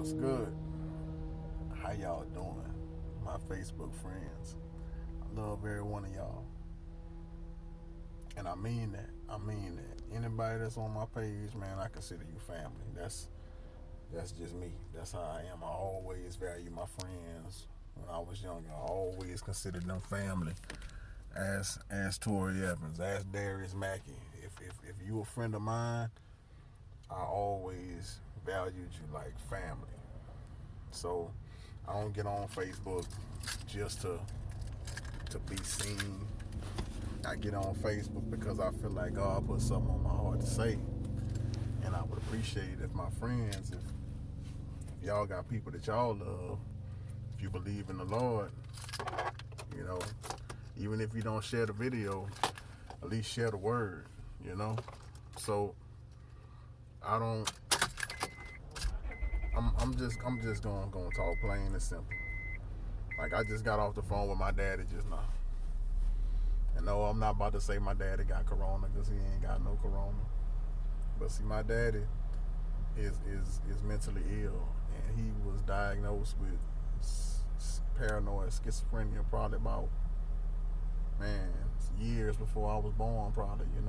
What's good? How y'all doing? My Facebook friends. I love every one of y'all. And I mean that. I mean that. Anybody that's on my page, man, I consider you family. That's just me. That's how I am. I always value my friends. When I was younger, I always considered them family. As Tori Evans, as Darius Mackey. If you a friend of mine, I always valued you like family. So I don't get on Facebook just to be seen. I get on Facebook because I feel like God put something on my heart to say, and I would appreciate it if my friends, if y'all got people that y'all love, if you believe in the Lord, you know, even if you don't share the video, at least share the word, you know. So I don't. I'm just gonna talk plain and simple. Like I just got off the phone with my daddy just now. And no, I'm not about to say my daddy got corona because he ain't got no corona. But see, my daddy is mentally ill, and he was diagnosed with paranoid schizophrenia probably about man years before I was born, probably and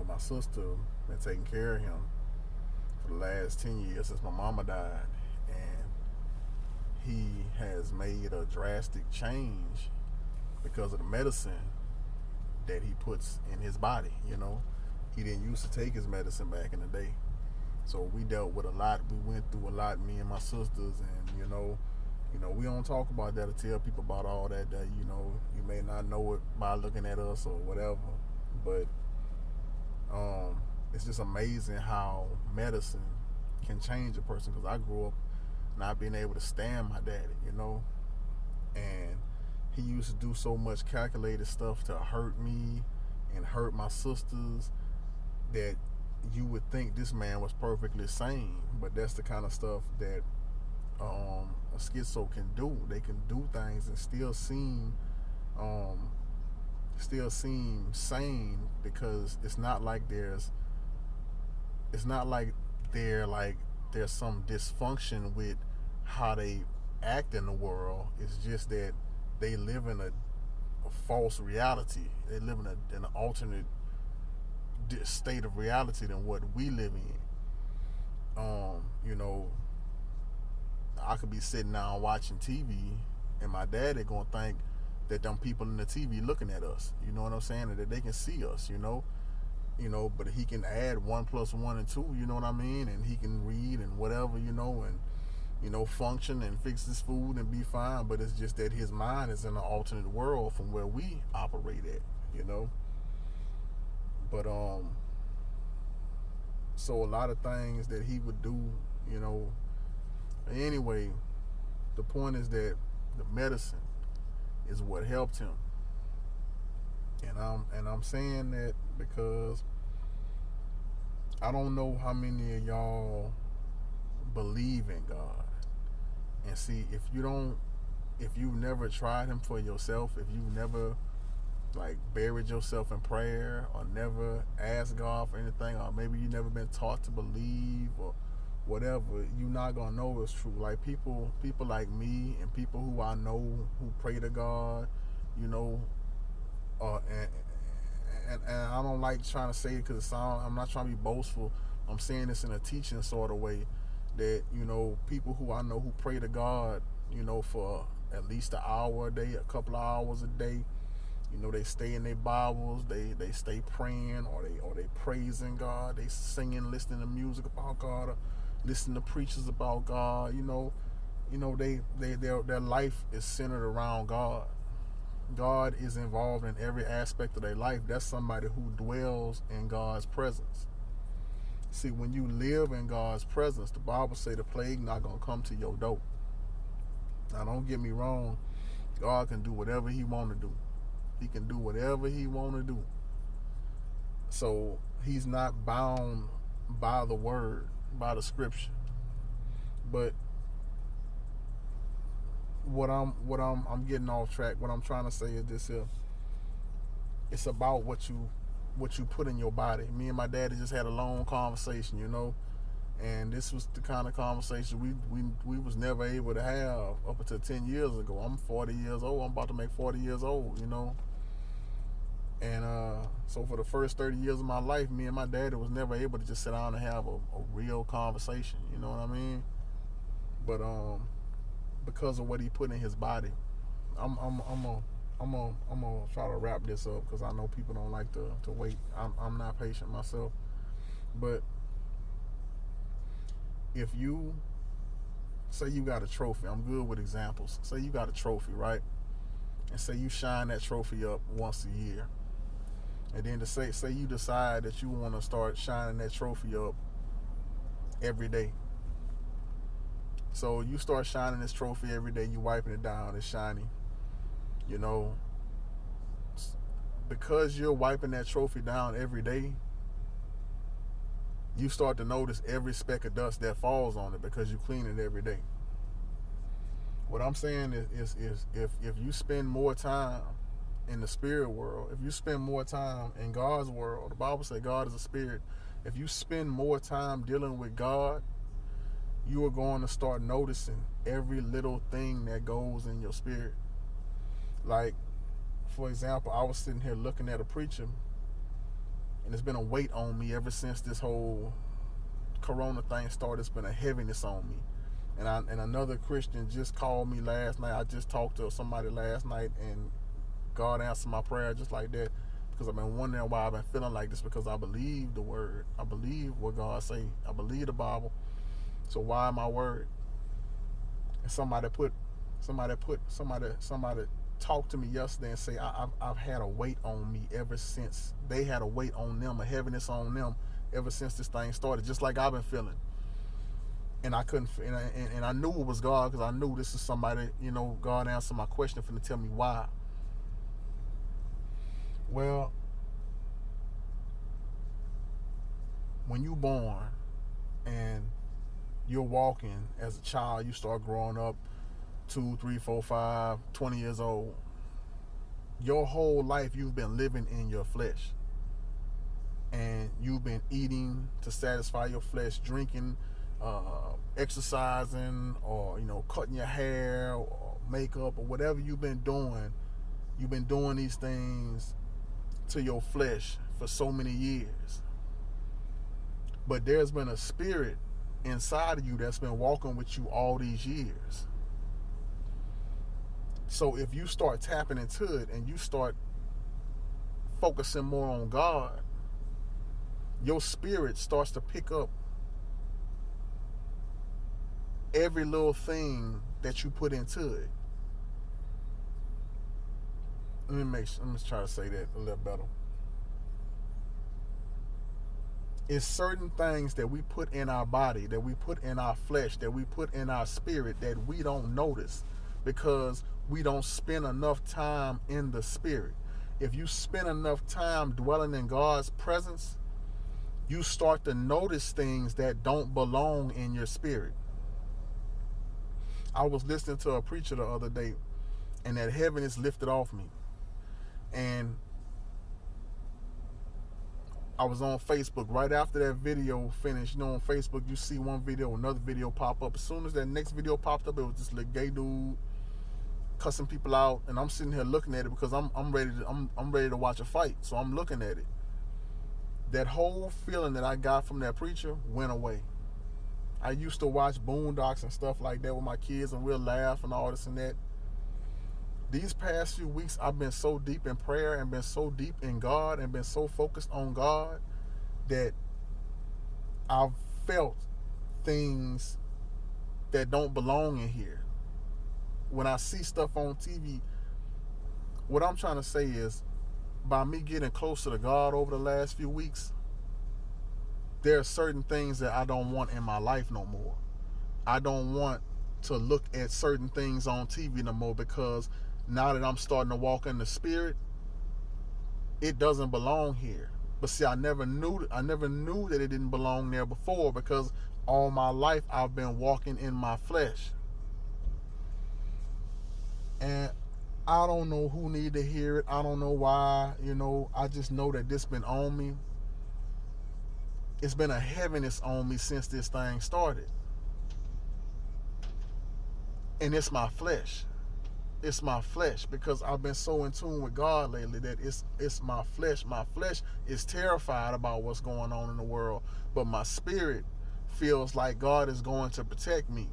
my sister been taking care of him for the last 10 years since my mama died, and he has made a drastic change because of the medicine that he puts in his body. He didn't used to take his medicine back in the day, so we dealt with a lot. We went through a lot, me and my sisters, and we don't talk about that or tell people about all that. That you may not know it by looking at us or whatever, but it's just amazing how medicine can change a person. Because I grew up not being able to stand my daddy, and he used to do so much calculated stuff to hurt me and hurt my sisters that you would think this man was perfectly sane. But that's the kind of stuff that a schizo can do. They can do things and still seem sane, because it's not like there's some dysfunction with how they act in the world. It's just that they live in a false reality. They live in an alternate state of reality than what we live in. I could be sitting down watching TV, and my daddy gonna think that them people in the TV looking at us. You know what I'm saying? That they can see us. But he can add 1+1 and 2. You know what I mean? And he can read and whatever. And function and fix his food and be fine. But it's just that his mind is in an alternate world from where we operate at. But so a lot of things that he would do. Anyway, the point is that the medicine is what helped him. And I'm saying that because I don't know how many of y'all believe in God. And see, if you've never tried him for yourself, if you've never like buried yourself in prayer, or never asked God for anything, or maybe you never been taught to believe or whatever, you're not gonna know it's true. Like people like me and people who I know who pray to God, you know, and I don't like trying to say it because I'm not trying to be boastful. I'm saying this in a teaching sort of way, that people who I know who pray to God, for at least an hour a day, a couple of hours a day. They stay in their Bibles, they stay praying, or they praising God, they singing, listening to music about God, or listening to preachers about God. Their life is centered around God. God is involved in every aspect of their life. That's somebody who dwells in God's presence. See, when you live in God's presence, the Bible say the plague not gonna come to your door. Now, don't get me wrong. God can do whatever He want to do. He can do whatever He want to do. So He's not bound by the word, by the scripture. But I'm getting off track. What I'm trying to say is this here. It's about what you what you put in your body. Me and my daddy just had a long conversation, you know, and this was the kind of conversation we was never able to have up until 10 years ago. I'm 40 years old. I'm about to make 40 years old, you know. And so for the first 30 years of my life, me and my daddy was never able to just sit down and have a real conversation, you know what I mean? But because of what he put in his body, I'm gonna try to wrap this up because I know people don't like to wait. I'm not patient myself, but if you say you got a trophy, I'm good with examples. Say you got a trophy, right? And say you shine that trophy up once a year, and then to say you decide that you want to start shining that trophy up every day. So you start shining this trophy every day. You wiping it down. It's shiny. You know, because you're wiping that trophy down every day, you start to notice every speck of dust that falls on it because you clean it every day. What I'm saying is if you spend more time in the spirit world, if you spend more time in God's world, the Bible says God is a spirit. If you spend more time dealing with God, you are going to start noticing every little thing that goes in your spirit. Like, for example, I was sitting here looking at a preacher, and it's been a weight on me ever since this whole corona thing started. It's been a heaviness on me. And another Christian just called me last night. I just talked to somebody last night, and God answered my prayer just like that, because I've been wondering why I've been feeling like this, because I believe the word. I believe what God say. I believe the Bible. So why am I worried? And somebody talked to me yesterday and say I've had a weight on me ever since. They had a weight on them, a heaviness on them ever since this thing started, just like I've been feeling. And I couldn't, and I knew it was God, because I knew this is somebody, you know, God answered my question for to tell me why. Well, when you born and you're walking as a child, you start growing up 2, 3, 4, 5, 20 years old. Your whole life you've been living in your flesh, and you've been eating to satisfy your flesh, drinking, exercising, or, you know, cutting your hair or makeup or whatever you've been doing. You've been doing these things to your flesh for so many years. But there's been a spirit inside of you that's been walking with you all these years. So if you start tapping into it and you start focusing more on God, your spirit starts to pick up every little thing that you put into it. Let me try to say that a little better. It's certain things that we put in our body, that we put in our flesh, that we put in our spirit that we don't notice because we don't spend enough time in the spirit. If you spend enough time dwelling in God's presence, you start to notice things that don't belong in your spirit. I was listening to a preacher the other day, and that heaviness lifted off me. And I was on Facebook right after that video finished. You know, on Facebook, you see one video, another video pop up. As soon as that next video popped up, it was this little gay dude cussing people out, and I'm sitting here looking at it because I'm ready to watch a fight. So I'm looking at it. That whole feeling that I got from that preacher went away. I used to watch Boondocks and stuff like that with my kids, and we'll laugh and all this and that. These past few weeks, I've been so deep in prayer and been so deep in God and been so focused on God that I've felt things that don't belong in here. When I see stuff on TV, what I'm trying to say is, by me getting closer to God over the last few weeks, there are certain things that I don't want in my life no more. I don't want to look at certain things on TV no more, because now that I'm starting to walk in the spirit, it doesn't belong here. But see, I never knew that it didn't belong there before, because all my life I've been walking in my flesh. And I don't know who need to hear it. I don't know why. I just know that this been on me. It's been a heaviness on me since this thing started. And it's my flesh. It's my flesh, because I've been so in tune with God lately that it's my flesh. My flesh is terrified about what's going on in the world, but my spirit feels like God is going to protect me.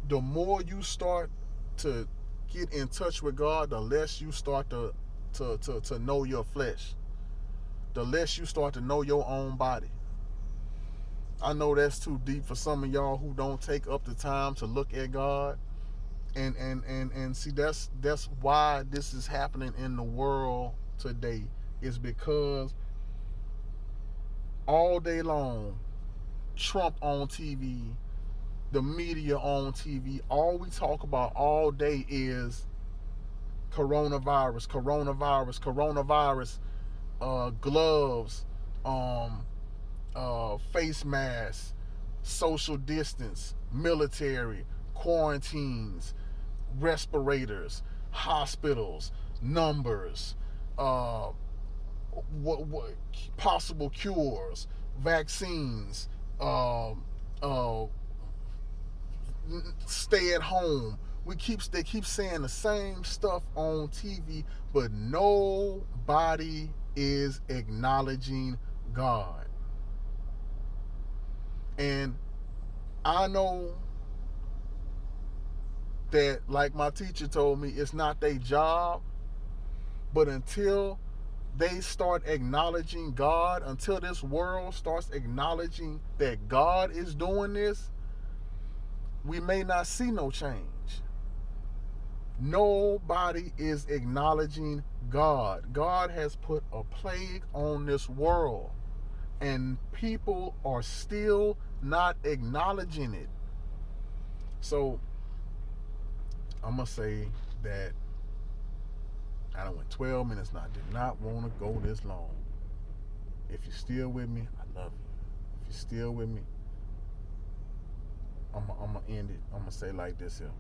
The more you start to get in touch with God, the less you start to know your flesh. The less you start to know your own body. I know that's too deep for some of y'all who don't take up the time to look at God. And see, that's why this is happening in the world today, is because all day long, Trump on TV, the media on TV, all we talk about all day is coronavirus, coronavirus, coronavirus, gloves, face masks, social distance, military, quarantines, respirators, hospitals, numbers, uh, what possible cures, vaccines, uh, stay at home. They keep saying the same stuff on TV, but nobody is acknowledging God. And I know that, like my teacher told me, it's not their job, but until they start acknowledging God, until this world starts acknowledging that God is doing this, we may not see no change. Nobody is acknowledging God. God has put a plague on this world, and people are still not acknowledging it. So I'm going to say that I done went 12 minutes now. I did not want to go this long. If you're still with me, I love you. If you're still with me, I'm going to end it. I'm going to say like this here.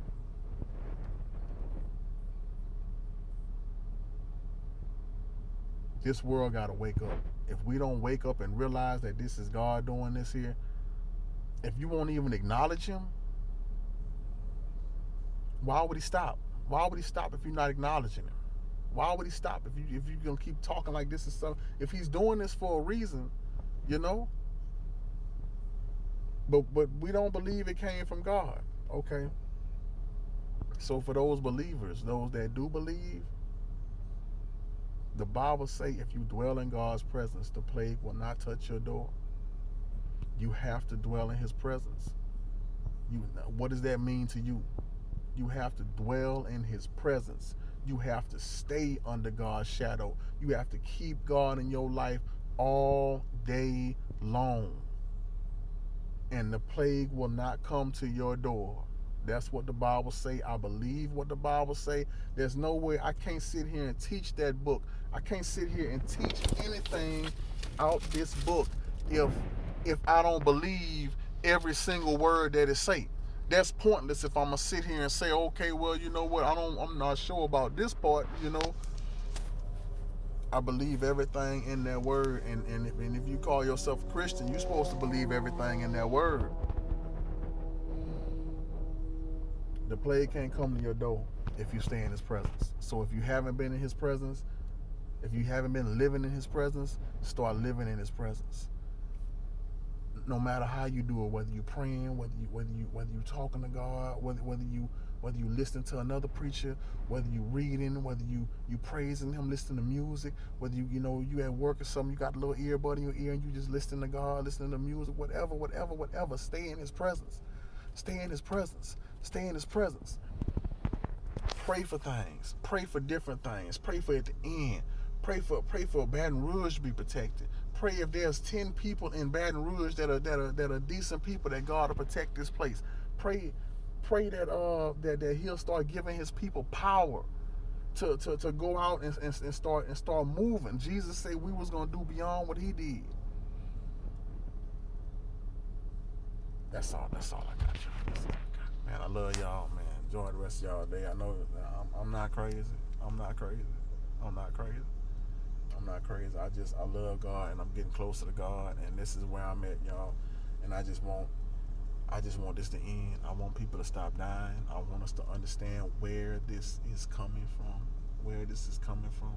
This world got to wake up. If we don't wake up and realize that this is God doing this here, if you won't even acknowledge him, why would he stop? Why would he stop if you're not acknowledging him? Why would he stop if you're going to keep talking like this is stuff? If he's doing this for a reason, you know? But we don't believe it came from God. Okay. So for those believers, those that do believe, the Bible say if you dwell in God's presence, the plague will not touch your door. You have to dwell in his presence. What does that mean to you? You have to dwell in his presence. You have to stay under God's shadow. You have to keep God in your life all day long. And the plague will not come to your door. That's what the Bible say. I believe what the Bible say. There's no way I can't sit here and teach that book. I can't sit here and teach anything out this book if I don't believe every single word that it say. That's pointless if I'm gonna sit here and say, okay, well, you know what, I'm not sure about this part, I believe everything in that word, and if you call yourself a Christian, you're supposed to believe everything in that word. The plague can't come to your door if you stay in his presence. So if you haven't been in his presence, if you haven't been living in his presence, start living in his presence. No matter how you do it, whether you praying, whether you talking to God, whether you listen to another preacher, whether you reading, whether you praising him, listening to music, whether you at work or something, you got a little earbud in your ear and you just listening to God, listening to music, whatever. Stay in his presence. Stay in his presence. Stay in his presence. Pray for things. Pray for different things. Pray for at the end. Pray for Baton Rouge to be protected. Pray if there's 10 people in Baton Rouge that are decent people, that God will protect this place. Pray that he'll start giving his people power to go out and start moving. Jesus said we was gonna do beyond what he did. That's all I got, y'all. Man, I love y'all, man. Enjoy the rest of y'all day. I know I'm not crazy. I'm not crazy. I'm not crazy. I'm not crazy. I love God and I'm getting closer to God and this is where I'm at, y'all. And I just want this to end. I want people to stop dying. I want us to understand where this is coming from. Where this is coming from.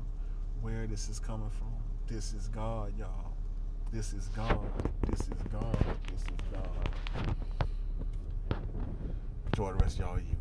Where this is coming from. This is God, y'all. This is God. This is God. This is God. Enjoy the rest of y'all evening.